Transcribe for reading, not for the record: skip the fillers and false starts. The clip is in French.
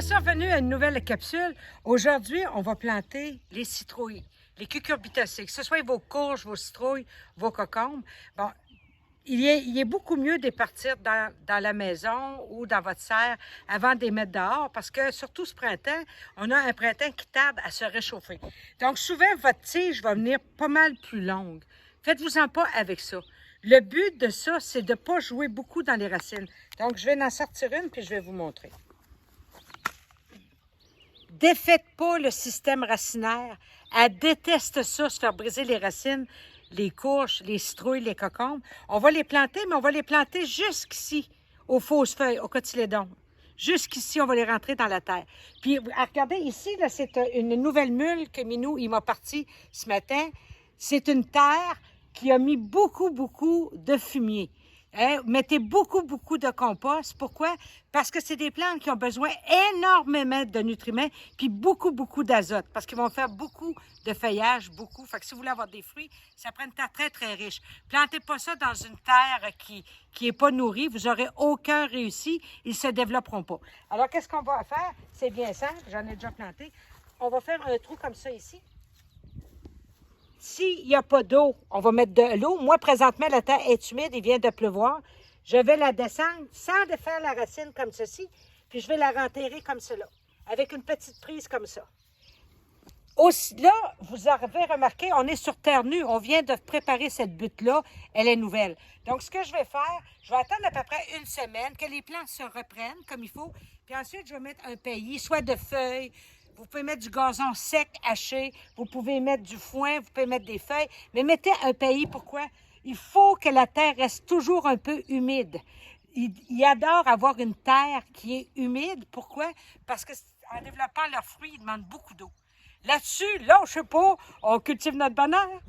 Voici revenu à une nouvelle capsule. Aujourd'hui, on va planter les citrouilles, les cucurbitacées, que ce soit vos courges, vos citrouilles, vos cocombes. Bon, il est beaucoup mieux de les partir dans la maison ou dans votre serre avant de les mettre dehors parce que, surtout ce printemps, on a un printemps qui tarde à se réchauffer. Donc, souvent, votre tige va venir pas mal plus longue. Faites-vous-en pas avec ça. Le but de ça, c'est de ne pas jouer beaucoup dans les racines. Donc, je vais en sortir une puis je vais vous montrer. Défaites pas le système racinaire. Elle déteste ça, se faire briser les racines, les courges, les citrouilles, les cocombes. On va les planter, mais on va les planter jusqu'ici, aux fausses feuilles, aux cotylédons. Jusqu'ici, on va les rentrer dans la terre. Puis, regardez, ici, là, c'est une nouvelle mule que Minou, il m'a parti ce matin. C'est une terre qui a mis beaucoup de fumier. Hein? Mettez beaucoup de compost. Pourquoi? Parce que c'est des plantes qui ont besoin énormément de nutriments puis beaucoup d'azote parce qu'ils vont faire beaucoup de feuillage, beaucoup. Fait que si vous voulez avoir des fruits, ça prend une terre très riche. Plantez pas ça dans une terre qui est pas nourrie. Vous n'aurez aucun réussi. Ils se développeront pas. Alors, qu'est-ce qu'on va faire? C'est bien simple. J'en ai déjà planté. On va faire un trou comme ça ici. S'il n'y a pas d'eau, on va mettre de l'eau. Moi, présentement, la terre est humide, il vient de pleuvoir. Je vais la descendre sans défaire la racine comme ceci, puis je vais la renterrer comme cela, avec une petite prise comme ça. Aussi, là, vous avez remarqué, on est sur terre nue. On vient de préparer cette butte-là. Elle est nouvelle. Donc, ce que je vais faire, je vais attendre à peu près une semaine que les plantes se reprennent comme il faut. Puis ensuite, je vais mettre un paillis, soit de feuilles. Vous pouvez mettre du gazon sec, haché. Vous pouvez mettre du foin, vous pouvez mettre des feuilles. Mais mettez un paillis, pourquoi? Il faut que la terre reste toujours un peu humide. Ils adorent avoir une terre qui est humide. Pourquoi? Parce qu'en développant leurs fruits, ils demandent beaucoup d'eau. Là-dessus, lâchez pas, on cultive notre bonheur.